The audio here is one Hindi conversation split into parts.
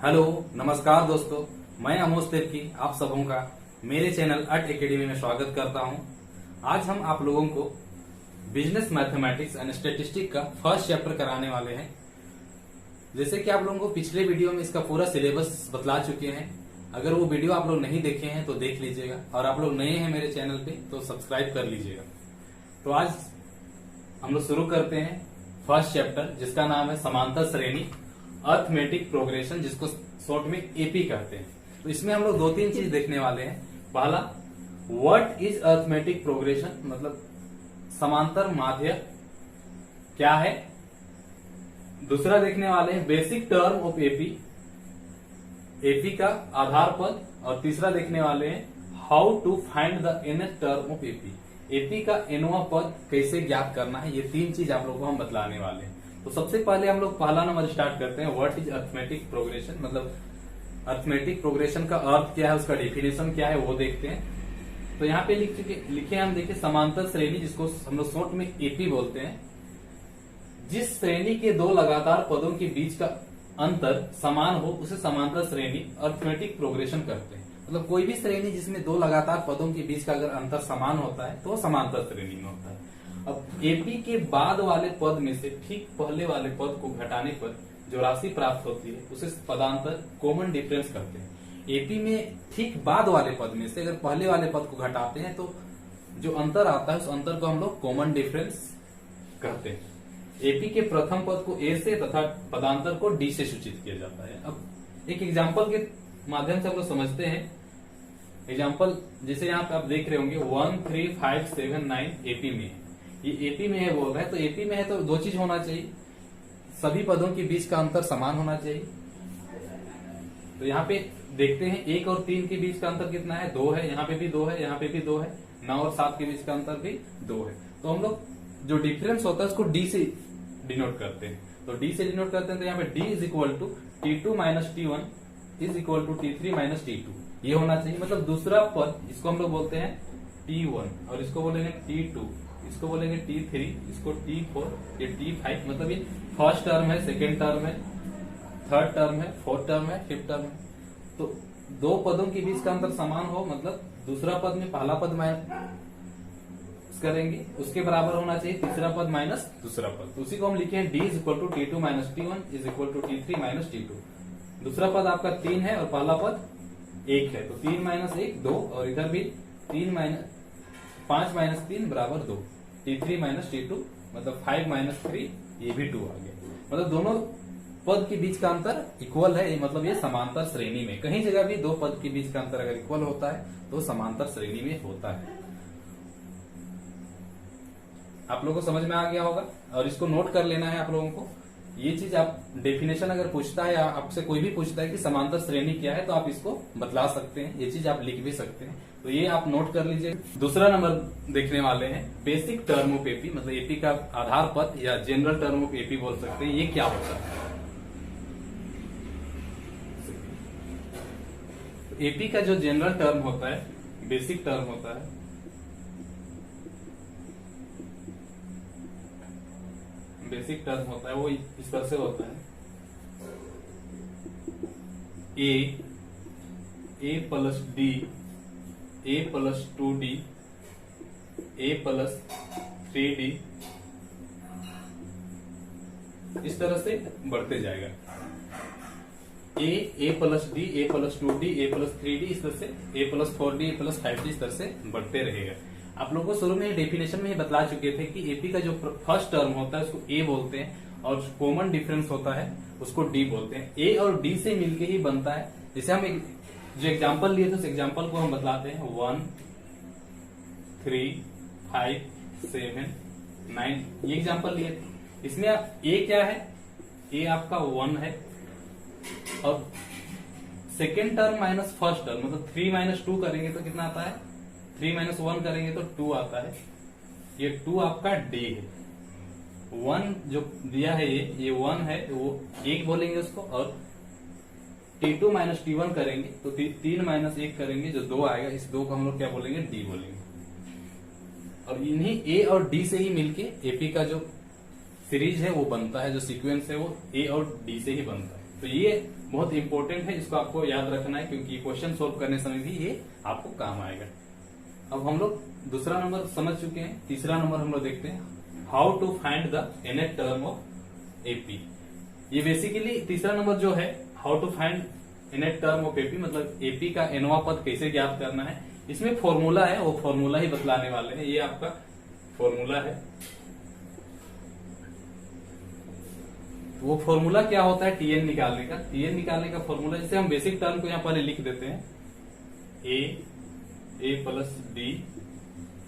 हेलो नमस्कार दोस्तों, मैं अमोज तिर्की आप सबों का मेरे चैनल अट एकेडमी में स्वागत करता हूं। आज हम आप लोगों को बिजनेस मैथमेटिक्स एंड स्टैटिस्टिक्स का फर्स्ट चैप्टर कराने वाले हैं। जैसे कि आप लोगों को पिछले वीडियो में इसका पूरा सिलेबस बतला चुके हैं। अगर वो वीडियो आप लोग नहीं देखे हैं तो देख लीजिएगा, और आप लोग नए हैं मेरे चैनल पे तो सब्सक्राइब कर लीजिएगा। तो आज हम लोग शुरू करते हैं फर्स्ट चैप्टर, जिसका नाम है समांतर श्रेणी अर्थमेटिक प्रोग्रेशन, जिसको शॉर्ट में एपी कहते हैं। तो इसमें हम लोग दो तीन चीज देखने वाले हैं। पहला, व्हाट इज अर्थमेटिक प्रोग्रेशन, मतलब समांतर माध्य क्या है। दूसरा देखने वाले हैं basic term of AP, AP का आधार पद। और तीसरा देखने वाले हैं how to find the nth term of AP, AP का nवां पद कैसे ज्ञात करना है। ये तीन चीज आप लोगों को हम बतलाने वाले हैं। तो सबसे पहले हम लोग पहला नंबर स्टार्ट करते हैं, व्हाट इज अर्थमेटिक प्रोग्रेशन, मतलब अर्थमेटिक प्रोग्रेशन का अर्थ क्या है, उसका डेफिनेशन क्या है वो देखते हैं। तो यहाँ पे लिखे हम देखिए समांतर श्रेणी, जिसको हम लोग शॉर्ट में एपी बोलते हैं। जिस श्रेणी के दो लगातार पदों के बीच का अंतर समान हो उसे समांतर श्रेणी अर्थमेटिक प्रोग्रेशन करते हैं। मतलब कोई भी श्रेणी जिसमें दो लगातार पदों के बीच का अगर अंतर समान होता है तो वो समांतर श्रेणी में होता है। अब एपी के बाद वाले पद में से ठीक पहले वाले पद को घटाने पर जो राशि प्राप्त होती है उसे पदांतर कॉमन डिफरेंस कहते हैं। एपी में ठीक बाद वाले पद में से अगर पहले वाले पद को घटाते हैं तो जो अंतर आता है उस अंतर को हम लोग कॉमन डिफरेंस कहते हैं। एपी के प्रथम पद को ए से तथा पदांतर को डी से सूचित किया जाता है। अब एक एग्जाम्पल के माध्यम से हम लोग समझते हैं। एग्जाम्पल जैसे यहाँ पे आप देख रहे होंगे 1 3 5 7 9 एपी में है। ये एपी में है बोल रहा है, तो एपी में है तो दो चीज होना चाहिए, सभी पदों के बीच का अंतर समान होना चाहिए। तो यहाँ पे देखते हैं 1 और 3 के बीच का अंतर कितना है, 2 है। यहाँ पे भी 2 है, यहाँ पे भी 2 है। 9 और 7 के बीच का अंतर भी 2 है। तो हम लोग जो डिफरेंस होता है उसको डी से डिनोट करते हैं। तो डी से डिनोट करते हैं तो यहाँ पे D is equal to T2 minus T1 is equal to T3 minus T2 ये होना चाहिए। मतलब दूसरा पद, इसको हम लोग बोलते हैं T1 और इसको बोलेंगे T2, इसको बोलेंगे T3, इसको T4, ये T5। मतलब ये फर्स्ट टर्म है, सेकेंड टर्म है, थर्ड टर्म है, फोर्थ टर्म है, फिफ्थ टर्म है। तो दो पदों के बीच का अंतर समान हो, मतलब दूसरा पद में पहला पद माइनस करेंगे उसके बराबर होना चाहिए तीसरा पद माइनस दूसरा पद। तो उसी को हम लिखे हैं D is equal to T2 minus T1 is equal to T3 minus T2। दूसरा पद आपका 3 है और पहला पद 1 है, तो 3 माइनस 1 2, और इधर भी 5 माइनस 3 बराबर 2, T3 माइनस T2 मतलब 5 माइनस 3 ये भी 2 आ गया। मतलब दोनों पद के बीच का अंतर इक्वल है, मतलब ये समांतर श्रेणी में। कहीं जगह भी दो पद के बीच का अंतर अगर इक्वल होता है तो समांतर श्रेणी में होता है। आप लोगों को समझ में आ गया होगा, और इसको नोट कर लेना है आप लोगों को। ये चीज आप डेफिनेशन अगर पूछता है या आपसे कोई भी पूछता है कि समांतर श्रेणी क्या है तो आप इसको बतला सकते हैं, ये चीज आप लिख भी सकते हैं। तो ये आप नोट कर लीजिए। दूसरा नंबर देखने वाले हैं बेसिक टर्म ऑफ एपी, मतलब एपी का आधार पद या जनरल टर्म ऑफ एपी बोल सकते हैं। ये क्या होता है? एपी का जो जनरल टर्म होता है, बेसिक टर्म होता है, बेसिक टर्म होता है वो इस तरह से होता है A plus D, A plus 2D, A plus 3D, इस तरह से बढ़ते जाएगा। ए प्लस डी, ए प्लस 2D, ए प्लस 3D, इस तरह से ए प्लस 4D, ए प्लस 5D, इस तरह से बढ़ते रहेगा। आप लोगों को शुरू में डेफिनेशन में ही बतला चुके थे कि एपी का जो फर्स्ट टर्म होता है उसको ए बोलते हैं, और कॉमन डिफरेंस होता है उसको डी बोलते हैं। ए और डी से मिलके ही बनता है। जैसे हम जो एग्जांपल लिए थे उस एग्जांपल को हम बतलाते हैं 1 3 5 7 9 ये एग्जांपल लिए थे। इसमें आप ए क्या है, ए आपका 1 है, और second term minus first term मतलब 3 माइनस 2 करेंगे तो कितना आता है, 3 माइनस 1 करेंगे तो 2 आता है। ये 2 आपका डी है। 1 जो दिया है ये 1 है, वो 1 बोलेंगे उसको, और T2 माइनस T1 करेंगे तो 3 माइनस 1 करेंगे जो 2 आएगा, इस 2 को हम लोग क्या बोलेंगे, डी बोलेंगे। और इन्हीं ए और डी से ही मिलके एपी का जो सीरीज है वो बनता है, जो सीक्वेंस है वो ए और डी से ही बनता है। तो ये बहुत इंपॉर्टेंट है, इसको आपको याद रखना है क्योंकि क्वेश्चन सोल्व करने समय भी ये आपको काम आएगा। अब हम लोग दूसरा नंबर समझ चुके हैं, तीसरा नंबर हम लोग देखते हैं how to find the nth term of AP. ये बेसिकली तीसरा नंबर जो है how to find nth term of AP, मतलब एपी का nवां पद कैसे ज्ञात करना है। इसमें फॉर्मूला है, वो फॉर्मूला ही बतलाने वाले हैं। ये आपका फॉर्मूला है। वो फॉर्मूला क्या होता है टीएन निकालने का। टीएन निकालने का फॉर्मूला, जैसे हम बेसिक टर्म को यहाँ पहले लिख देते हैं, ए प्लस डी,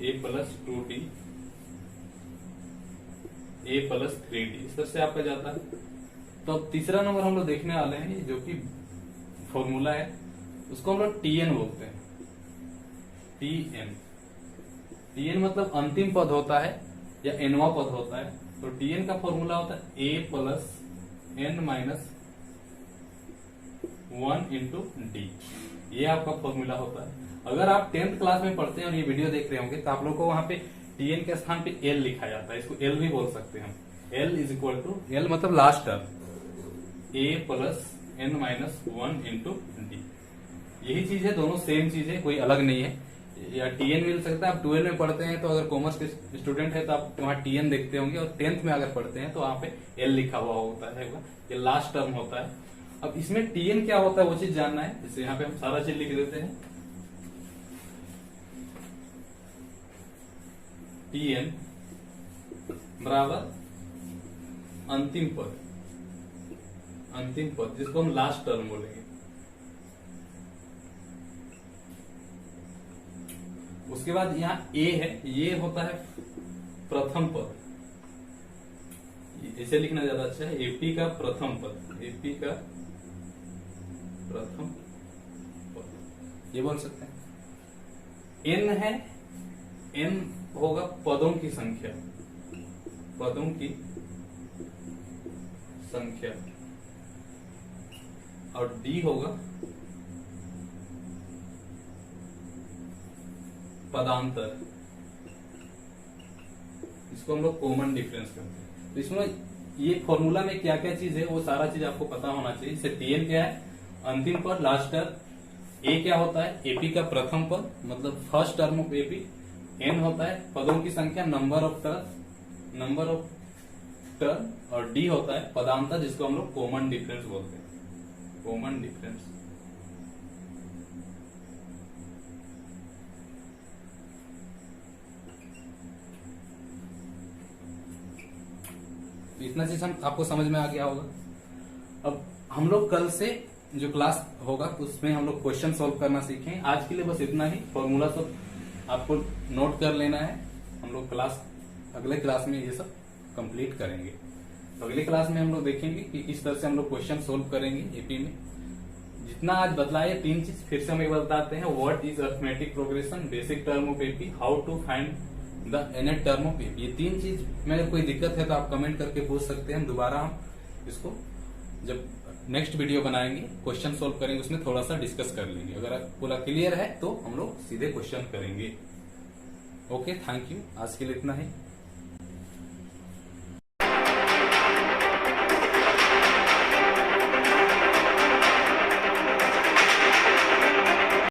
ए प्लस 2d, ए प्लस 3d, इस तरह से आपका जाता है। तो अब तीसरा नंबर हम लोग देखने वाले हैं जो कि फॉर्मूला है, उसको हम लोग टीएन बोलते हैं। टीएन मतलब अंतिम पद होता है या nवां पद होता है। तो टीएन का फॉर्मूला होता है A plus n minus 1 into D. ये आपका फॉर्मूला होता है। अगर आप 10th क्लास में पढ़ते हैं और ये वीडियो देख रहे होंगे तो आप लोग को वहां पे टीएन के स्थान पे एल लिखा जाता है। इसको एल भी बोल सकते हैं हम। L is equal to, L मतलब last term, A plus n minus 1 into D. यही चीज है, दोनों सेम चीज है, कोई अलग नहीं है। या टीएन मिल सकता है। आप 12 में पढ़ते हैं तो अगर कॉमर्स के स्टूडेंट है तो आप वहाँ टीएन देखते होंगे, और 10th में अगर पढ़ते हैं तो वहाँ पे एल लिखा हुआ होता है, ये लास्ट टर्म होता है। अब इसमें टीएन क्या होता है वो चीज जानना है, जैसे यहाँ पे हम सारा चीज लिख देते हैं। टीएन बराबर अंतिम पद, जिसको हम लास्ट टर्म बोलेंगे। उसके बाद यहाँ ए है, ये होता है प्रथम पद, इसे लिखना ज्यादा अच्छा है। एपी का प्रथम पद, एपी का प्रथम पद ये बोल सकते हैं। एन है, एन होगा पदों की संख्या, पदों की संख्या, और डी होगा पदांतर, इसको हम लोग कॉमन डिफरेंस करते हैं। तो इसमें ये फॉर्मूला में क्या क्या चीज है वो सारा चीज आपको पता होना चाहिए। जैसे टीएन क्या है, अंतिम पद, लास्ट टर्म। ए क्या होता है, एपी का प्रथम पद मतलब first term of AP. N होता है पदों की संख्या, नंबर ऑफ टर्म, और डी होता है पदांतर, जिसको हम लोग कॉमन डिफरेंस बोलते हैं, कॉमन डिफरेंस। इतना चीज हम आपको समझ में आ गया होगा। अब हम लोग कल से जो क्लास होगा उसमें हम लोग क्वेश्चन सॉल्व करना सीखें। आज के लिए बस इतना ही। फॉर्मूला सब आपको नोट कर लेना है। हम लोग अगले क्लास में ये सब कंप्लीट करेंगे। तो अगले क्लास में हम लोग देखेंगे कि किस तरह से हम लोग क्वेश्चन सोल्व करेंगे एपी में। जितना आज बतलाया 3 चीज फिर से हम एक बार बताते हैं। What is arithmetic progression, basic term of AP, how to find the nth term of AP. ये 3 चीज में अगर कोई दिक्कत है तो आप कमेंट करके पूछ सकते हैं। हम दोबारा हम इसको जब नेक्स्ट वीडियो बनाएंगे क्वेश्चन सोल्व करेंगे उसमें थोड़ा सा डिस्कस कर लेंगे। अगर पूरा क्लियर है तो हम लोग सीधे क्वेश्चन करेंगे। Okay, thank you. आज के लिए इतना ही।